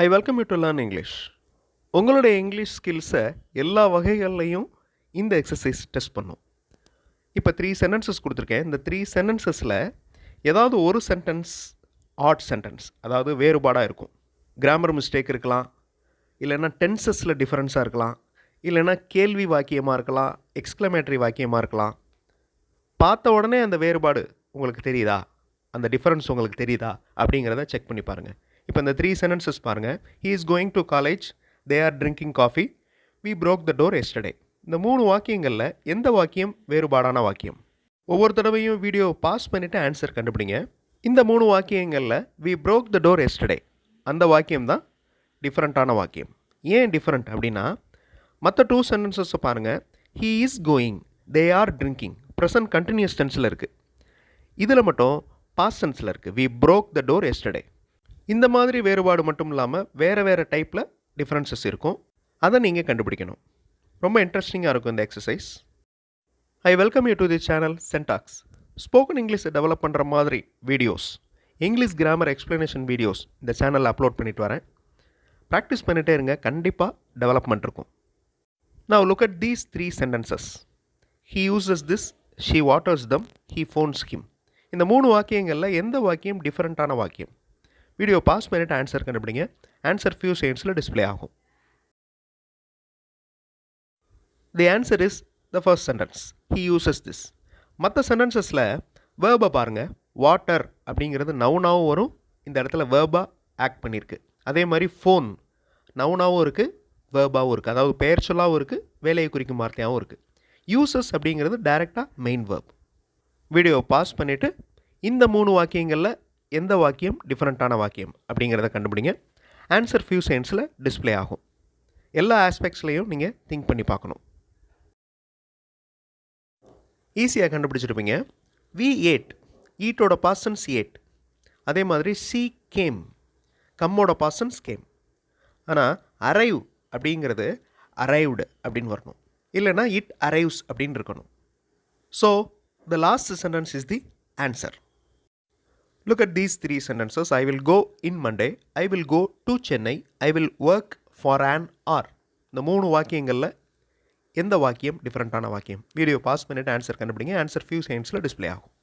I welcome you to learn English. உங்களுடைய English ஸ்கில்ஸை எல்லா வகைகள்லையும் இந்த எக்ஸசைஸ் டெஸ்ட் பண்ணும். இப்போ 3 சென்டென்சஸ் கொடுத்துருக்கேன். இந்த 3 சென்டென்சஸில் ஏதாவது ஒரு சென்டென்ஸ் ஆட் சென்டென்ஸ், அதாவது வேறுபாடாக இருக்கும். கிராமர் மிஸ்டேக் இருக்கலாம், இல்லைன்னா டென்சஸில் டிஃப்ரென்ஸாக இருக்கலாம், இல்லைன்னா கேள்வி வாக்கியமாக இருக்கலாம், எக்ஸ்க்ளமேட்டரி வாக்கியமாக இருக்கலாம். பார்த்த உடனே அந்த வேறுபாடு உங்களுக்கு தெரியுதா, அந்த டிஃப்ரென்ஸ் உங்களுக்கு தெரியுதா அப்படிங்கிறத செக் பண்ணி பாருங்கள். இப்போ இந்த 3 சென்டென்சஸ் பாருங்கள். He is going to college, they are drinking coffee, we broke the door yesterday. இந்த 3 வாக்கியங்களில் எந்த வாக்கியம் வேறுபாடான வாக்கியம்? ஒவ்வொரு தடவையும் வீடியோ பாஸ் பண்ணிவிட்டு ஆன்சர் கண்டுபிடிங்க. இந்த 3 வாக்கியங்களில் we broke the door yesterday அந்த வாக்கியம் தான் டிஃப்ரெண்ட்டான வாக்கியம். ஏன் டிஃப்ரெண்ட் அப்படின்னா, மற்ற 2 சென்டென்சஸை பாருங்கள். He is going, they are drinking, present continuous டென்ஸில் இருக்குது. இதில் மட்டும் பாஸ்ட் டென்ஸில் இருக்குது. we broke the door yesterday. இந்த மாதிரி வேறுபாடு மட்டும் இல்லாமல் வேறு டைப்பில் டிஃப்ரென்சஸ் இருக்கும். அதை நீங்கள் கண்டுபிடிக்கணும். ரொம்ப இன்ட்ரெஸ்டிங்காக இருக்கும் இந்த exercise. I welcome you to the channel சென்டாக்ஸ். ஸ்போக்கன் இங்கிலீஷை டெவலப் பண்ணுற மாதிரி videos, English grammar explanation videos இந்த சேனலில் அப்லோட் பண்ணிட்டு வரேன். ப்ராக்டிஸ் பண்ணிகிட்டே இருங்க, கண்டிப்பாக டெவலப்மெண்ட் இருக்கும். Now look at these 3 sentences. He uses this, she waters them, he phones him. இந்த 3 வாக்கியங்களில் எந்த வாக்கியம் டிஃப்ரெண்ட்டான வாக்கியம்? வீடியோ பாஸ் பண்ணிட்டு ஆன்சர் கண்டுபிடிங்க. ஆன்சர் ஃபியூ செகண்ட்ஸில் டிஸ்பிளே ஆகும். The answer is the first sentence. He uses this. மற்ற சென்டென்சஸில் வேர்பை பாருங்கள். வாட்டர் அப்படிங்கிறது நவுனாகவும் வரும், இந்த இடத்துல வேர்பாக ஆக்ட் பண்ணியிருக்கு. அதே மாதிரி ஃபோன் நவுனாகவும் இருக்குது, வேர்பாகவும் இருக்குது. அதாவது பெயர் சொல்லாகவும் இருக்குது, வேலையை குறிக்கும் வார்த்தையாகவும் இருக்குது. யூசஸ் அப்படிங்கிறது டைரெக்டாக மெயின் வேர்ப். வீடியோ பாஸ் பண்ணிவிட்டு இந்த 3 வாக்கியங்களில் எந்த வாக்கியம் டிஃப்ரெண்ட்டான வாக்கியம் அப்படிங்கிறத கண்டுபிடிங்க. ஆன்சர் ஃபியூ செகண்ட்ஸில் டிஸ்பிளே ஆகும். எல்லா ஆஸ்பெக்ட்ஸ்லையும் நீங்கள் திங்க் பண்ணி பார்க்கணும். ஈஸியாக கண்டுபிடிச்சிருப்பீங்க. வி ஏட், ஈட்டோட பாஸ்டன்ஸ் ஏட். அதே மாதிரி சி கேம், கம்மோட பாஸ்டன்ஸ் கேம். ஆனால் அரைவ் அப்படிங்கிறது அரைவ்டு அப்படின்னு வரணும், இல்லைனா இட் அரைவ்ஸ் அப்படின்னு இருக்கணும். So the last sentence is the answer. Look at these 3 sentences. I will go in Monday, I will go to Chennai, I will work for an hour. இந்த 3 வாக்கியங்களில் எந்த வாக்கியம் டிஃப்ரெண்ட்டான வாக்கியம்? வீடியோ பாஸ் பண்ணிவிட்டு answer கண்டுபிடிங்க. Answer few செகண்ட்ஸில் display ஆகும்.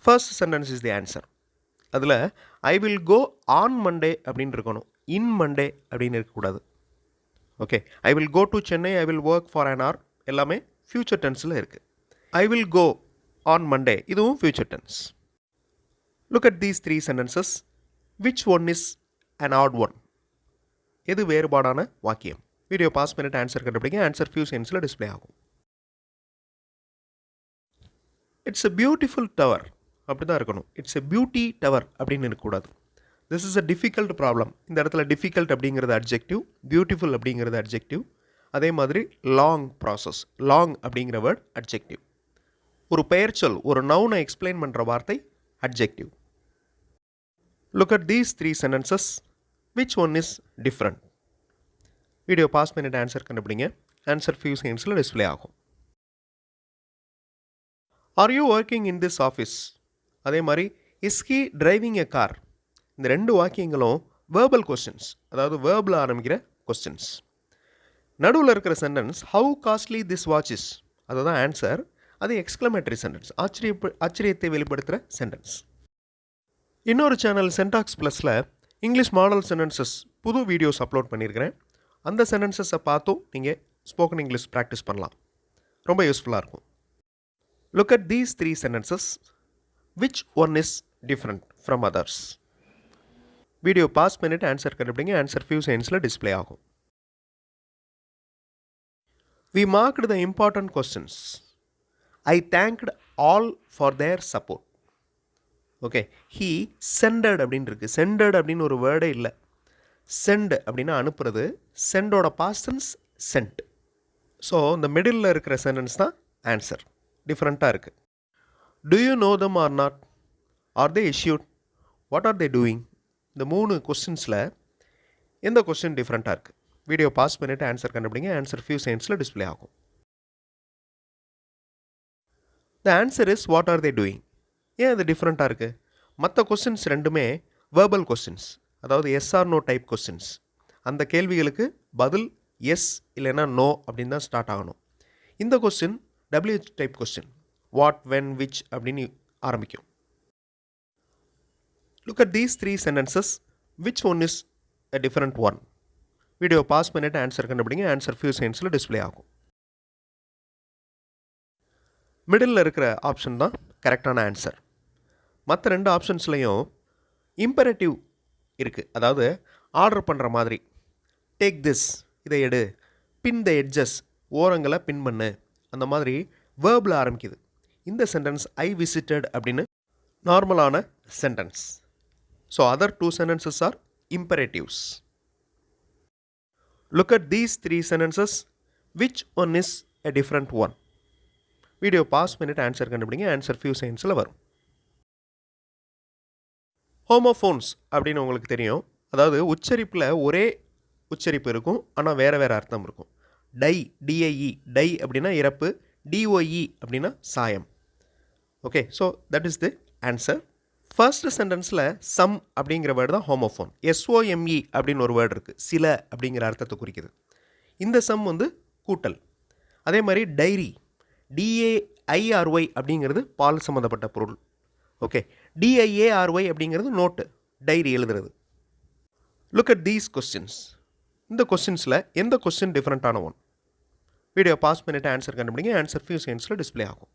First sentence is the answer. அதில் I will go on Monday அப்படின்னு இருக்கணும், இன் மண்டே அப்படின்னு இருக்கக்கூடாது. Okay, I will go to Chennai, I will work for an hour எல்லாமே ஃப்யூச்சர் டென்ஸில் இருக்குது. I will go on Monday இதுவும் future tense. Look at these 3 sentences. Which one is an odd one? எது வேறுபாடான வாக்கியம்? Video pass பண்ணிட்டு answer கண்டுபிடிங்க. Answer few செகண்ட்ஸில் display ஆகும். இட்ஸ் a beautiful tower அப்படி தான் இருக்கணும். இட்ஸ் a beauty tower அப்படின்னு இருக்கக்கூடாது. This is a difficult problem. இந்த இடத்துல difficult அப்படிங்கிறது அட்ஜெக்டிவ், பியூட்டிஃபுல் அப்படிங்கிறது அட்ஜெக்டிவ். அதே மாதிரி லாங் ப்ராசஸ், லாங் அப்படிங்கிற வேர்ட் அட்ஜெக்டிவ். ஒரு பெயர்ச்சொல், ஒரு நவுனை எக்ஸ்பிளைன் பண்ணுற வார்த்தை adjective. Look at these 3 sentences. Which one is different? Video pass பண்ணிட்டு ஆன்சர் கண்டுபிடிங்க. ஆன்சர் ஃபியூ செகண்ட்ஸில் டிஸ்பிளே ஆகும். Are you working in this office? அதே மாதிரி is he driving a car? இந்த 2 வாக்கியங்களும் வேர்பல் கொஸ்டின்ஸ், அதாவது வேர்பில் ஆரம்பிக்கிற கொஸ்டின்ஸ். நடுவில் இருக்கிற sentence how costly this watch is, அதுதான் ஆன்சர். அது எக்ஸ்க்ளமேட்டரி சென்டென்ஸ், ஆச்சரியத்தை வெளிப்படுத்துகிற சென்டென்ஸ். இன்னொரு சேனல் சென்டாக்ஸ் ப்ளஸில் இங்கிலீஷ் மாடல் சென்டென்சஸ் புது வீடியோஸ் அப்லோட் பண்ணியிருக்கிறேன். அந்த சென்டென்சஸை பார்த்தும் நீங்கள் ஸ்போக்கன் இங்கிலீஷ் ப்ராக்டிஸ் பண்ணலாம். ரொம்ப யூஸ்ஃபுல்லாக இருக்கும். Look at these 3 sentences. Which one is different from others? Video pause பண்ணிவிட்டு ஆன்சர் கண்டுபிடிங்க. ஆன்சர் ஃபியூ செகண்ட்ஸில் டிஸ்பிளே ஆகும். We marked the important questions. I thanked all for their support. Okay, he sended அப்படின்னு இருக்குது. sended அப்படின்னு ஒரு வேர்டே இல்லை. send அப்படின்னா அனுப்புறது. சென்டோட பாஸ்டன்ஸ் சென்ட். ஸோ இந்த மிடில் இருக்கிற சென்டென்ஸ் தான் ஆன்சர். டிஃப்ரெண்ட்டாக இருக்குது. do you know them or not? are they issued? what are they doing? இந்த 3 கொஸ்டின்ஸில் எந்த கொஸ்டின் டிஃப்ரெண்ட்டாக இருக்குது? வீடியோ பாஸ் பண்ணிவிட்டு ஆன்சர் கண்டுபிடிங்க. ஆன்சர் ஃபியூ செகண்ட்ஸில் டிஸ்பிளே ஆகும். The answer is what are they doing? ஏன் அது டிஃப்ரெண்ட்டாக இருக்குது? மற்ற கொஸ்டின்ஸ் ரெண்டுமே வேர்பல் கொஸ்டின்ஸ், அதாவது yes or no type questions. அந்த கேள்விகளுக்கு பதில் எஸ் இல்லைன்னா நோ அப்படின்னு தான் ஸ்டார்ட் ஆகணும். இந்த question WH type question, what, when, which அப்படின்னு ஆரம்பிக்கும். Look at these 3 sentences, which one is a different one. Video pass பண்ணிட்டு ஆன்சர் கண்டுபிடிங்க. ஆன்சர் ஃபியூ செகண்ட்ஸில் டிஸ்பிளே ஆகும். மிடில் இருக்கிற ஆப்ஷன் தான் கரெக்டான ஆன்சர். மற்ற 2 ஆப்ஷன்ஸ்லையும் இம்பரேட்டிவ் இருக்குது, அதாவது ஆர்டர் பண்ணுற மாதிரி. டேக் திஸ், இதை எடு. பின் த எட்ஜஸ், ஓரங்களை பின் பண்ணு. அந்த மாதிரி வேர்பில் ஆரம்பிக்குது. இந்த சென்டென்ஸ் ஐ விசிட்டட் அப்படின்னு நார்மலான sentence. So other 2 sentences are imperatives. Look at these 3 sentences. Which one is a different one? Video pass பண்ணிட்டு ஆன்சர் கண்டுபிடிங்க. ஆன்சர் ஃபியூ செகண்ட்ஸில் வரும். ஹோமோஃபோன்ஸ் அப்படின்னு உங்களுக்கு தெரியும். அதாவது உச்சரிப்பில் ஒரே உச்சரிப்பு இருக்கும், ஆனால் வேறு வேறு அர்த்தம் இருக்கும். டை, டிஐஇ, டை அப்படின்னா இறப்பு, டிஓஇ அப்படின்னா சாயம். Okay, so that is the answer. First சென்டென்ஸில் சம் அப்படிங்கிற வேர்டு தான் ஹோமோஃபோன். SOME அப்படின்னு ஒரு வேர்டு இருக்குது, சில அப்படிங்கிற அர்த்தத்தை குறிக்குது. இந்த சம் வந்து கூட்டல். அதே மாதிரி டைரி, DAIRY அப்படிங்கிறது பால் சம்மந்தப்பட்ட பொருள். ஓகே, DIARY அப்படிங்கிறது நோட்டு, டைரி எழுதுறது. Look at these questions. இந்த கொஸ்டின்ஸில் எந்த கொஸ்டின் டிஃப்ரெண்ட்டான ஒன்? வீடியோ பாஸ் பண்ணிட்டு ஆன்சர் கண்டுபிடிங்க. ஆன்சர் ஃபியூ செகண்ட்ஸில் டிஸ்பிளே ஆகும்.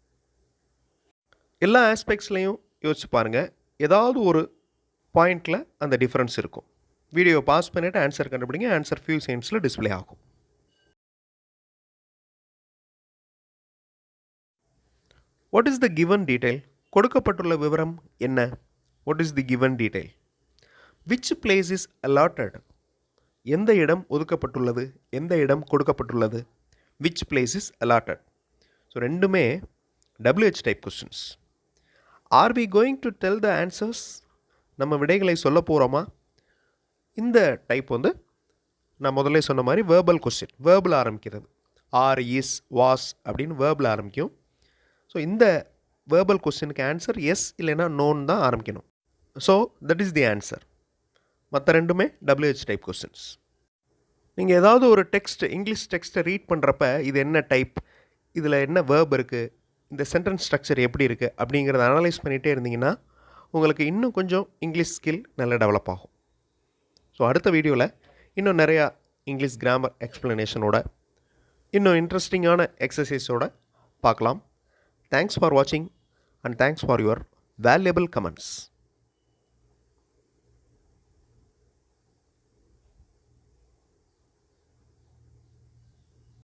எல்லா ஆஸ்பெக்ட்ஸ்லையும் யோசிச்சு பாருங்கள், ஏதாவது ஒரு பாயிண்டில் அந்த டிஃப்ரென்ஸ் இருக்கும். வீடியோ பாஸ் பண்ணிவிட்டு ஆன்சர் கண்டுபிடிங்க. ஆன்சர் ஃபியூ செகண்ட்ஸில் டிஸ்பிளே ஆகும். What is the given detail? கொடுக்கப்பட்டுள்ள விவரம் என்ன? What is the given detail? Which place is allotted? எந்த இடம் ஒதுக்கப்பட்டுள்ளது, எந்த இடம் கொடுக்கப்பட்டுள்ளது? Which place is allotted. So ரெண்டுமே WH type questions. Are we going to tell the answers? நம்ம விடைகளை சொல்ல போகிறோமா? இந்த டைப் வந்து நான் முதல்ல சொன்ன மாதிரி வேர்பல் கொஸ்டின், வேர்பில் ஆரம்பிக்கிறது. ஆர், இஸ், வாஸ் அப்படின்னு வேர்பில் ஆரம்பிக்கும். ஸோ இந்த வேர்பல் கொஸ்டினுக்கு ஆன்சர் எஸ் இல்லைனா நோன்னு தான் ஆரம்பிக்கணும். So that is the answer. மற்ற ரெண்டுமே WH டைப் கொஸ்டின்ஸ். நீங்கள் ஏதாவது ஒரு டெக்ஸ்ட், இங்கிலீஷ் டெக்ஸ்ட்டை ரீட் பண்ணுறப்ப இது என்ன டைப், இதில் என்ன வேர்ப் இருக்குது, இந்த சென்டென்ஸ் ஸ்ட்ரக்சர் எப்படி இருக்குது அப்படிங்கிறத அனலைஸ் பண்ணிகிட்டே இருந்தீங்கன்னா உங்களுக்கு இன்னும் கொஞ்சம் இங்கிலீஷ் ஸ்கில் நல்லா டெவலப் ஆகும். ஸோ அடுத்த வீடியோவில் இன்னும் நிறையா இங்கிலீஷ் கிராமர் எக்ஸ்ப்ளனேஷனோட, இன்னும் இன்ட்ரெஸ்டிங்கான எக்ஸசைஸோடு பார்க்கலாம். Thanks for watching and thanks for your valuable comments.